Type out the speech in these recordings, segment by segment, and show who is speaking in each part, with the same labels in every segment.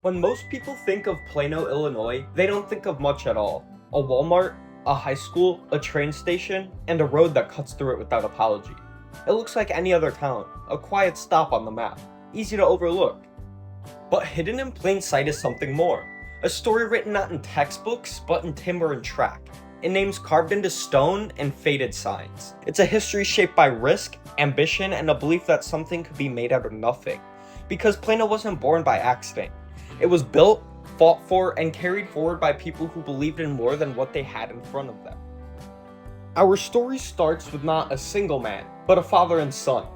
Speaker 1: When most people think of Plano, Illinois, they don't think of much at all. A Walmart, a high school, a train station, and a road that cuts through it without apology. It looks like any other town, a quiet stop on the map, easy to overlook. But hidden in plain sight is something more. A story written not in textbooks, but in timber and track. In names carved into stone and faded signs. It's a history shaped by risk, ambition, and a belief that something could be made out of nothing. Because Plano wasn't born by accident. It was built, fought for, and carried forward by people who believed in more than what they had in front of them. Our story starts with not a single man, but a father and son,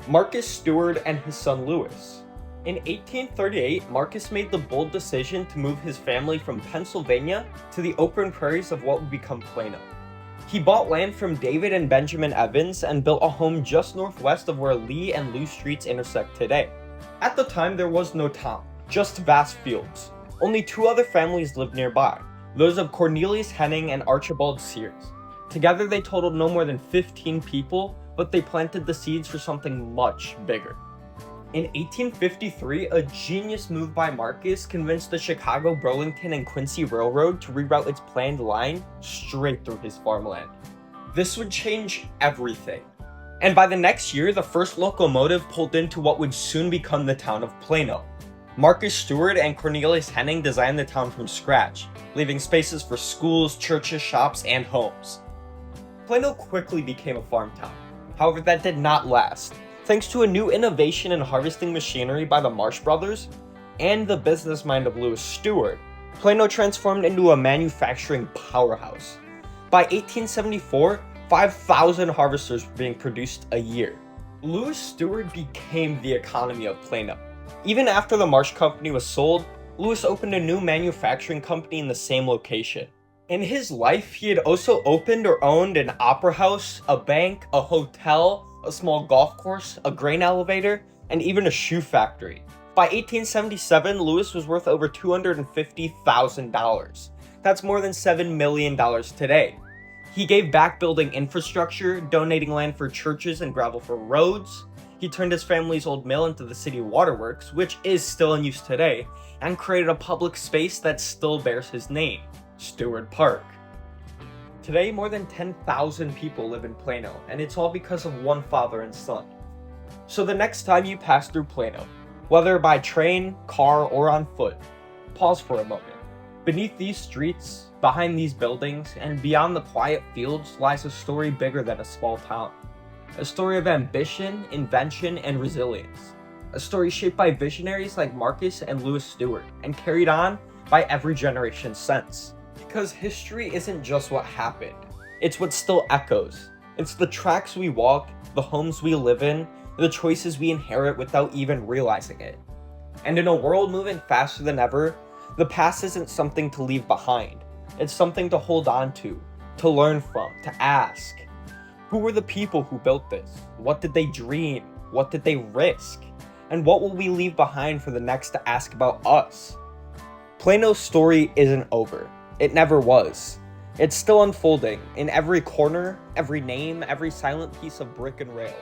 Speaker 1: Marcus Steward and his son Lewis. In 1838, Marcus made the bold decision to move his family from Pennsylvania to the open prairies of what would become Plano. He bought land from David and Benjamin Evans and built a home just northwest of where Lee and Lou streets intersect today. At the time, there was no town, just vast fields. Only two other families lived nearby, those of Cornelius Henning and Archibald Sears. Together they totaled no more than 15 people, but they planted the seeds for something much bigger. In 1853, a genius move by Marcus convinced the Chicago, Burlington, and Quincy Railroad to reroute its planned line straight through his farmland. This would change everything. And by the next year, the first locomotive pulled into what would soon become the town of Plano. Marcus Steward and Cornelius Henning designed the town from scratch, leaving spaces for schools, churches, shops, and homes. Plano quickly became a farm town. However, that did not last. Thanks to a new innovation in harvesting machinery by the Marsh brothers and the business mind of Lewis Steward, Plano transformed into a manufacturing powerhouse. By 1874, 5,000 harvesters were being produced a year. Lewis Steward became the economy of Plano. Even after the Marsh Company was sold, Lewis opened a new manufacturing company in the same location. In his life, he had also opened or owned an opera house, a bank, a hotel, a small golf course, a grain elevator, and even a shoe factory. By 1877, Lewis was worth over $250,000. That's more than $7 million today. He gave back building infrastructure, donating land for churches and gravel for roads. He turned his family's old mill into the city waterworks, which is still in use today, and created a public space that still bears his name, Steward Park. Today, more than 10,000 people live in Plano, and it's all because of one father and son. So the next time you pass through Plano, whether by train, car, or on foot, pause for a moment. Beneath these streets, behind these buildings, and beyond the quiet fields lies a story bigger than a small town. A story of ambition, invention, and resilience. A story shaped by visionaries like Marcus and Lewis Steward, and carried on by every generation since. Because history isn't just what happened, it's what still echoes. It's the tracks we walk, the homes we live in, the choices we inherit without even realizing it. And in a world moving faster than ever, the past isn't something to leave behind. It's something to hold on to learn from, to ask. Who were the people who built this? What did they dream? What did they risk? And what will we leave behind for the next to ask about us? Plano's story isn't over. It never was. It's still unfolding in every corner, every name, every silent piece of brick and rail.